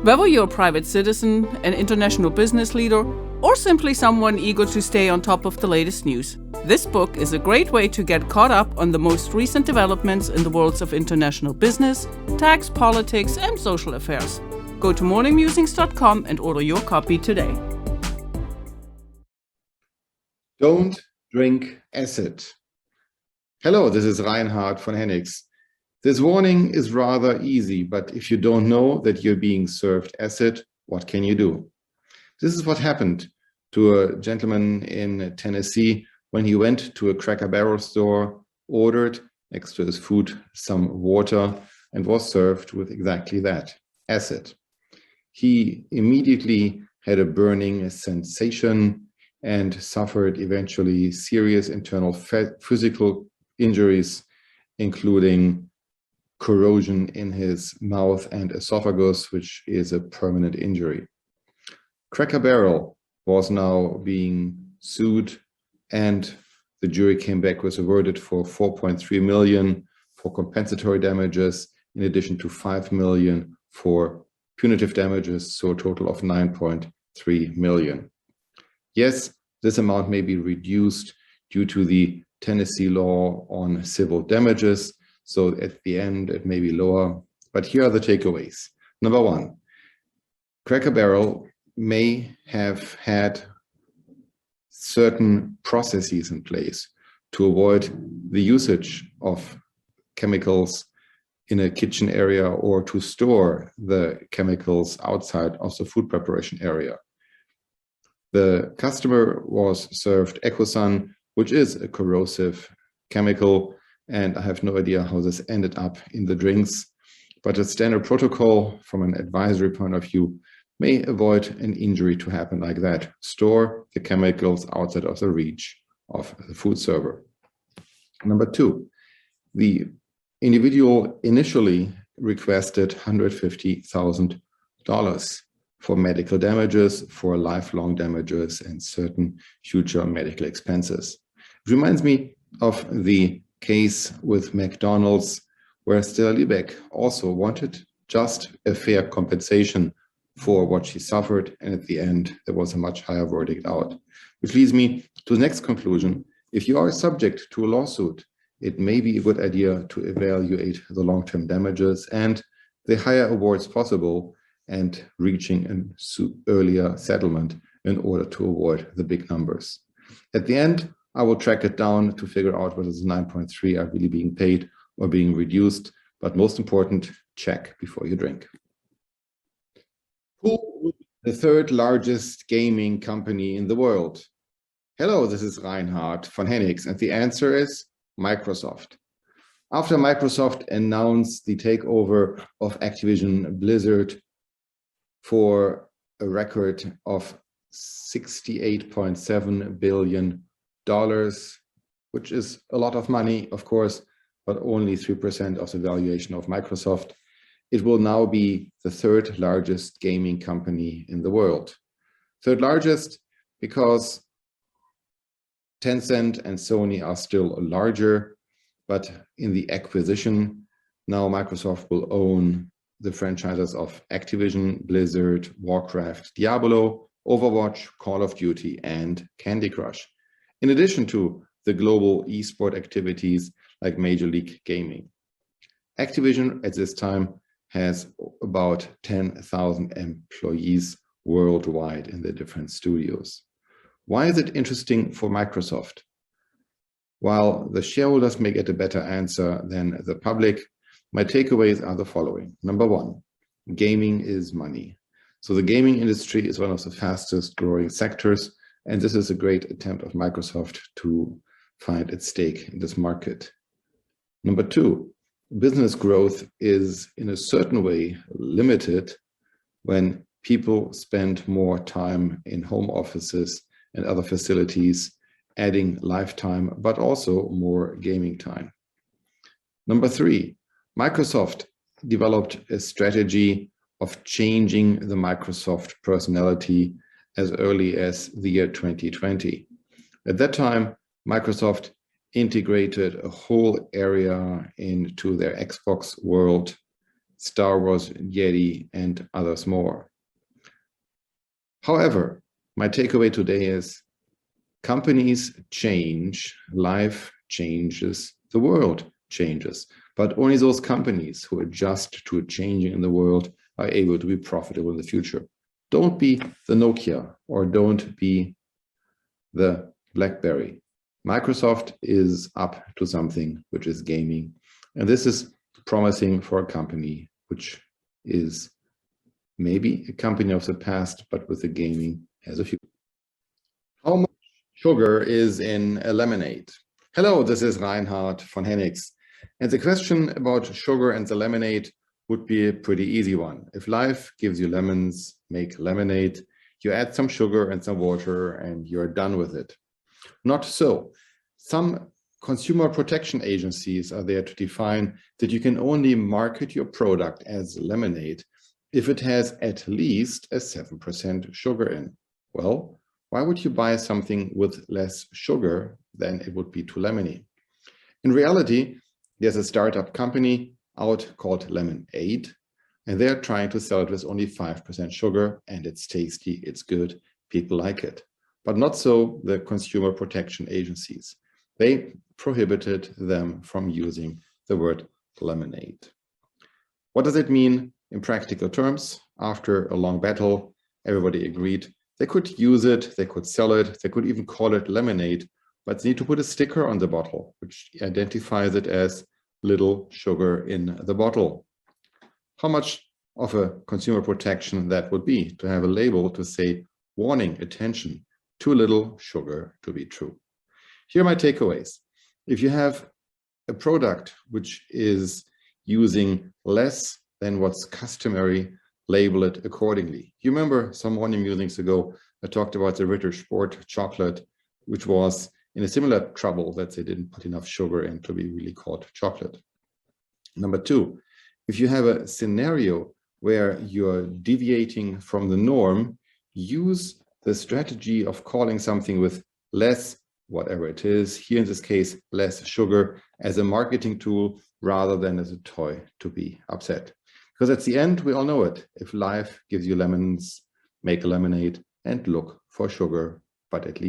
Whether you're a private citizen, an international business leader, or simply someone eager to stay on top of the latest news, this book is a great way to get caught up on the most recent developments in the worlds of international business, tax, politics, and social affairs. Go to morningmusings.com and order your copy today. Don't drink acid. Hello, this is Reinhard von Hennigs. This warning is rather easy, but if you don't know that you're being served acid, what can you do? This is what happened to a gentleman in Tennessee when he went to a Cracker Barrel store, ordered next to his food some water, and was served with exactly that, acid. He immediately had a burning sensation and suffered eventually serious internal physical injuries, including corrosion in his mouth and esophagus, which is a permanent injury. Cracker Barrel was now being sued, and the jury came back with a verdict for $4.3 million for compensatory damages, in addition to $5 million for punitive damages, so a total of $9.3 million. Yes, this amount may be reduced due to the Tennessee law on civil damages, so at the end it may be lower, but here are the takeaways. Number one, Cracker Barrel may have had certain processes in place to avoid the usage of chemicals in a kitchen area or to store the chemicals outside of the food preparation area. The customer was served Ecosan, which is a corrosive chemical, and I have no idea how this ended up in the drinks, but a standard protocol from an advisory point of view may avoid an injury to happen like that. Store the chemicals outside of the reach of the food server. Number two, the individual initially requested $150,000 for medical damages, for lifelong damages, and certain future medical expenses. It reminds me of the case with McDonald's, where Stella Liebeck also wanted just a fair compensation for what she suffered, and at the end there was a much higher verdict out. Which leads me to the next conclusion. If you are subject to a lawsuit, it may be a good idea to evaluate the long-term damages and the higher awards possible, and reaching an earlier settlement in order to avoid the big numbers. At the end, I will track it down to figure out whether the 9.3 are really being paid or being reduced, but most important, check before you drink. Who is the third largest gaming company in the world? Hello, this is Reinhard von Hennigs, and the answer is Microsoft. After Microsoft announced the takeover of Activision Blizzard for a record of $68.7 billion, which is a lot of money, of course, but only 3% of the valuation of Microsoft. It will now be the third largest gaming company in the world. Third largest because Tencent and Sony are still larger, but in the acquisition, now Microsoft will own the franchises of Activision, Blizzard, Warcraft, Diablo, Overwatch, Call of Duty, and Candy Crush, in addition to the global esport activities like Major League Gaming. Activision at this time has about 10,000 employees worldwide in the different studios. Why is it interesting for Microsoft? While the shareholders may get a better answer than the public, my takeaways are the following. Number one, gaming is money. So the gaming industry is one of the fastest growing sectors, and this is a great attempt of Microsoft to find its stake in this market. Number two, business growth is in a certain way limited when people spend more time in home offices and other facilities, adding lifetime, but also more gaming time. Number three, Microsoft developed a strategy of changing the Microsoft personality as early as the year 2020. At that time, Microsoft integrated a whole area into their Xbox world Star Wars, Yeti, and others more. However, my takeaway today is companies change, life changes, the world changes, but only those companies who adjust to a changing in the world are able to be profitable in the future. Don't be the Nokia or don't be the BlackBerry. Microsoft is up to something which is gaming, and this is promising for a company which is maybe a company of the past, but with the gaming as a future. How much sugar is in a lemonade? Hello, this is Reinhard von Hennigs, and the question about sugar and the lemonade would be a pretty easy one. If life gives you lemons, make lemonade, you add some sugar and some water and you're done with it. Not so. Some consumer protection agencies are there to define that you can only market your product as lemonade if it has at least a 7% sugar in. Well, why would you buy something with less sugar than it would be too lemony? In reality, there's a startup company out called Lemonade, and they're trying to sell it with only 5% sugar, and it's tasty, it's good, people like it. But not so the consumer protection agencies. They prohibited them from using the word lemonade. What does it mean in practical terms? After a long battle, everybody agreed they could use it, they could sell it, they could even call it lemonade, but they need to put a sticker on the bottle, which identifies it as little sugar in the bottle. How much of a consumer protection that would be to have a label to say, warning, attention, too little sugar to be true. Here are my takeaways. If you have a product which is using less than what's customary, label it accordingly. You remember some morning musings ago, I talked about the Ritter Sport chocolate, which was in a similar trouble that they didn't put enough sugar in to be really called chocolate. Number two, if you have a scenario where you're deviating from the norm, use the strategy of calling something with less, whatever it is, here in this case, less sugar, as a marketing tool rather than as a toy to be upset. Because at the end, we all know it. If life gives you lemons, make a lemonade and look for sugar, but at least